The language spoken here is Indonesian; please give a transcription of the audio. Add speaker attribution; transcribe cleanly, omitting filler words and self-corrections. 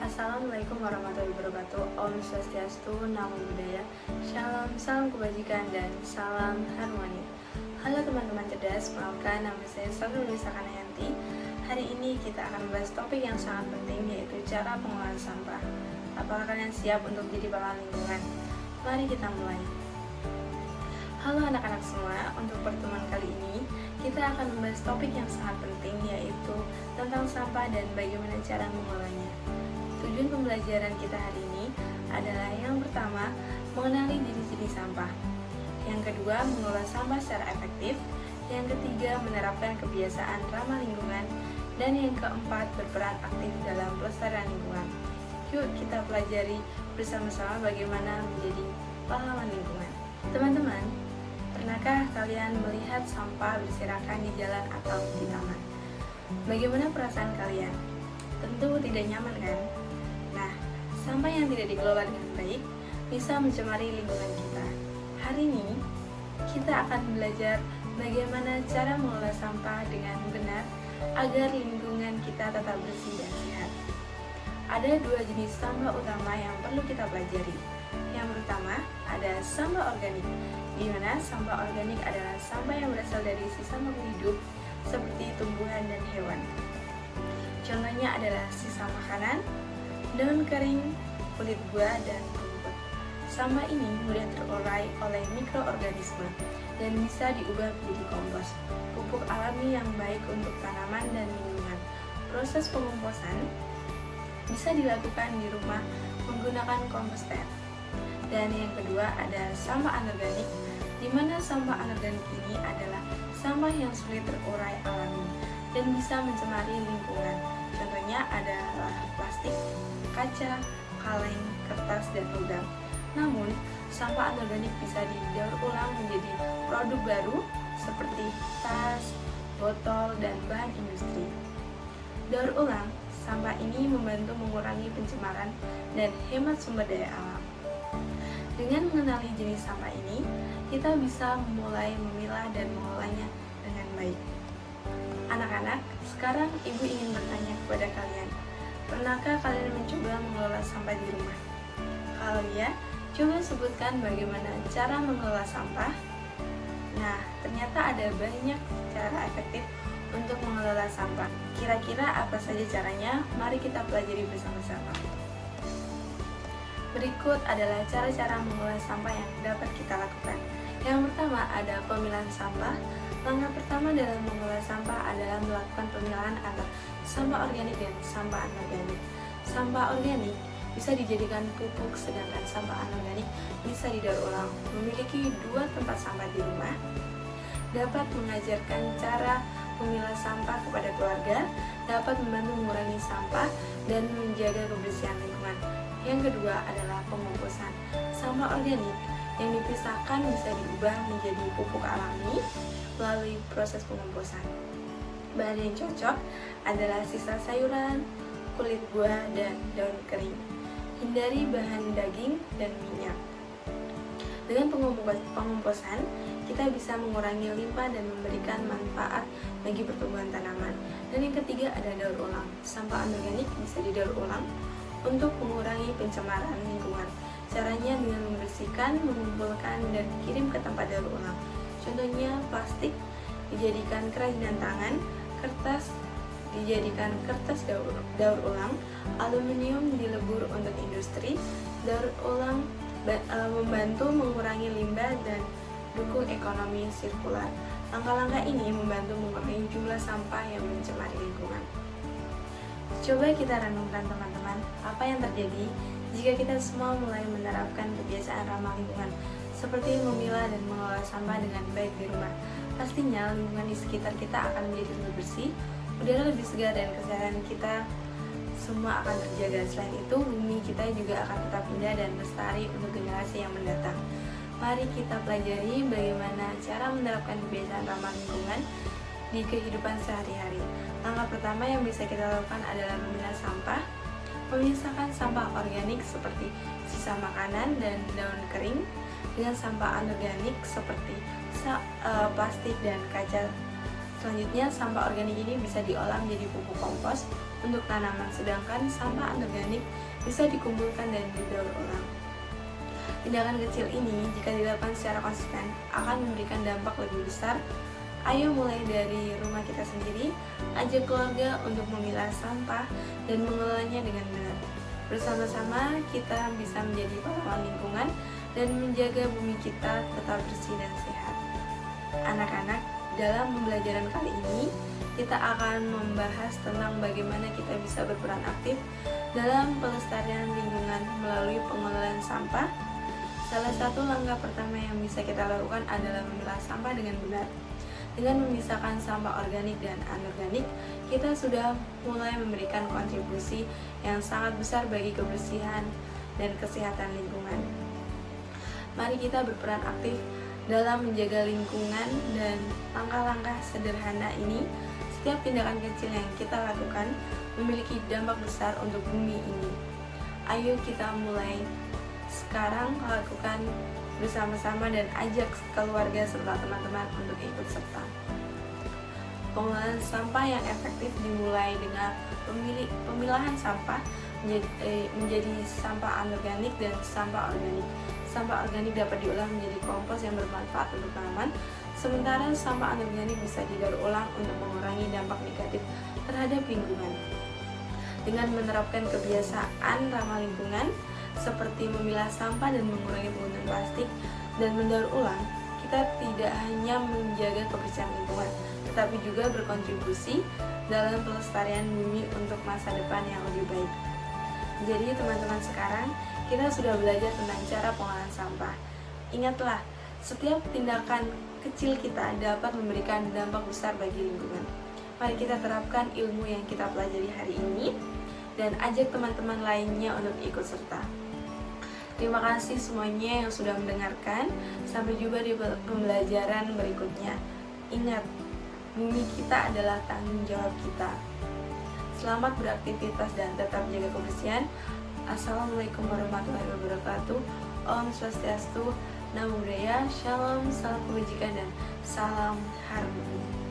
Speaker 1: Assalamualaikum warahmatullahi wabarakatuh. Om Swastiastu, Namo Buddhaya. Shalom, salam kebajikan dan salam harmoni. Halo teman-teman cerdas, perkenalkan nama saya Salunisa Kanayanti. Hari ini kita akan membahas topik yang sangat penting, yaitu cara pengelolaan sampah. Apakah kalian siap untuk jadi pahlawan lingkungan? Mari kita mulai. Halo anak-anak semua, untuk pertemuan kali ini kita akan membahas topik yang sangat penting, yaitu tentang sampah dan bagaimana cara mengolahnya. Tujuan pembelajaran kita hari ini adalah yang pertama, mengenali jenis-jenis sampah. Yang kedua, mengolah sampah secara efektif. Yang ketiga, menerapkan kebiasaan ramah lingkungan. Dan yang keempat, berperan aktif dalam pelestarian lingkungan. Yuk kita pelajari bersama-sama bagaimana menjadi pahlawan lingkungan. Teman-teman, pernahkah kalian melihat sampah berserakan di jalan atau di taman? Bagaimana perasaan kalian? Tentu tidak nyaman kan? Nah, sampah yang tidak dikelola dengan baik bisa mencemari lingkungan kita. Hari ini, kita akan belajar bagaimana cara mengelola sampah dengan benar agar lingkungan kita tetap bersih dan sehat. Ada dua jenis sampah utama yang perlu kita pelajari. Yang pertama, ada sampah organik, di mana sampah organik adalah sampah yang berasal dari sisa makhluk hidup seperti tumbuhan dan hewan. Contohnya adalah sisa makanan, daun kering, kulit buah, dan rumput. Sampah ini mudah terurai oleh mikroorganisme dan bisa diubah menjadi kompos, pupuk alami yang baik untuk tanaman dan lingkungan. Proses pengomposan bisa dilakukan di rumah menggunakan komposter. Dan yang kedua ada sampah anorganik, di mana sampah anorganik ini adalah sampah yang sulit terurai alami dan bisa mencemari lingkungan. Contohnya adalah plastik, kaca, kaleng, kertas, dan logam. Namun, sampah anorganik bisa didaur ulang menjadi produk baru seperti tas, botol, dan bahan industri. Daur ulang sampah ini membantu mengurangi pencemaran dan hemat sumber daya alam. Dengan mengenali jenis sampah ini, kita bisa mulai memilah dan mengolahnya dengan baik. Anak-anak, sekarang ibu ingin bertanya kepada kalian, pernahkah kalian mencoba mengelola sampah di rumah? Kalau iya, coba sebutkan bagaimana cara mengelola sampah. Nah, ternyata ada banyak cara efektif untuk mengelola sampah. Kira-kira apa saja caranya? Mari kita pelajari bersama-sama. Berikut adalah cara-cara mengolah sampah yang dapat kita lakukan. Yang pertama ada pemilahan sampah. Langkah pertama dalam mengolah sampah adalah melakukan pemilahan antara sampah organik dan sampah anorganik. Sampah organik bisa dijadikan pupuk, sedangkan sampah anorganik bisa didaur ulang. Memiliki dua tempat sampah di rumah dapat mengajarkan cara memilah sampah kepada keluarga, dapat membantu mengurangi sampah dan menjaga kebersihan lingkungan. Yang kedua adalah pengomposan. Sampah organik yang dipisahkan bisa diubah menjadi pupuk alami melalui proses pengomposan. Bahan yang cocok adalah sisa sayuran, kulit buah, dan daun kering. Hindari bahan daging dan minyak. Dengan pengomposan, kita bisa mengurangi limbah dan memberikan manfaat bagi pertumbuhan tanaman. Dan yang ketiga ada daur ulang. Sampah anorganik bisa didaur ulang untuk mengurangi pencemaran lingkungan. Caranya dengan membersihkan, mengumpulkan, dan kirim ke tempat daur ulang. Contohnya plastik dijadikan kerajinan tangan, kertas dijadikan kertas daur ulang, aluminium dilebur untuk industri. Daur ulang membantu mengurangi limbah dan dukung ekonomi sirkular. Langkah-langkah ini membantu mengurangi jumlah sampah yang mencemari lingkungan. Coba kita renungkan teman-teman, apa yang terjadi jika kita semua mulai menerapkan kebiasaan ramah lingkungan seperti memilah dan mengelola sampah dengan baik di rumah. Pastinya lingkungan di sekitar kita akan menjadi lebih bersih, udara lebih segar, dan kesehatan kita semua akan terjaga. Selain itu, bumi kita juga akan tetap indah dan lestari untuk generasi yang mendatang. Mari kita pelajari bagaimana cara menerapkan kebiasaan ramah lingkungan di kehidupan sehari-hari. Langkah pertama yang bisa kita lakukan adalah memilah sampah. Memisahkan sampah organik seperti sisa makanan dan daun kering dengan sampah anorganik seperti plastik dan kaca Selanjutnya, sampah organik ini bisa diolah menjadi pupuk kompos untuk tanaman, sedangkan sampah anorganik bisa dikumpulkan dan didaur ulang. Tindakan kecil ini, jika dilakukan secara konsisten, akan memberikan dampak lebih besar. Ayo mulai dari rumah kita sendiri, ajak keluarga untuk memilah sampah dan mengelolanya dengan benar. Bersama-sama kita bisa menjadi pahlawan lingkungan dan menjaga bumi kita tetap bersih dan sehat. Anak-anak, dalam pembelajaran kali ini, kita akan membahas tentang bagaimana kita bisa berperan aktif dalam pelestarian lingkungan melalui pengelolaan sampah. Salah satu langkah pertama yang bisa kita lakukan adalah memilah sampah dengan benar. Dengan memisahkan sampah organik dan anorganik, kita sudah mulai memberikan kontribusi yang sangat besar bagi kebersihan dan kesehatan lingkungan. Mari kita berperan aktif dalam menjaga lingkungan, dan langkah-langkah sederhana ini, setiap tindakan kecil yang kita lakukan memiliki dampak besar untuk bumi ini. Ayo kita mulai sekarang lakukan bersama-sama dan ajak keluarga serta teman-teman untuk ikut serta. Pengelolaan sampah yang efektif dimulai dengan pemilahan sampah menjadi sampah anorganik dan sampah organik. Sampah organik dapat diolah menjadi kompos yang bermanfaat untuk tanaman, sementara sampah anorganik bisa didaur ulang untuk mengurangi dampak negatif terhadap lingkungan. Dengan menerapkan kebiasaan ramah lingkungan seperti memilah sampah dan mengurangi penggunaan plastik dan mendaur ulang, kita tidak hanya menjaga kebersihan lingkungan, tetapi juga berkontribusi dalam pelestarian bumi untuk masa depan yang lebih baik. Jadi teman-teman, sekarang kita sudah belajar tentang cara pengolahan sampah. Ingatlah, setiap tindakan kecil kita dapat memberikan dampak besar bagi lingkungan. Mari kita terapkan ilmu yang kita pelajari hari ini dan ajak teman-teman lainnya untuk ikut serta. Terima kasih semuanya yang sudah mendengarkan. Sampai jumpa di pembelajaran berikutnya. Ingat, bumi kita adalah tanggung jawab kita. Selamat beraktivitas dan tetap jaga kebersihan. Assalamualaikum warahmatullahi wabarakatuh. Om Swastiastu, Namo Buddhaya, Shalom, salam kebajikan dan salam harmoni.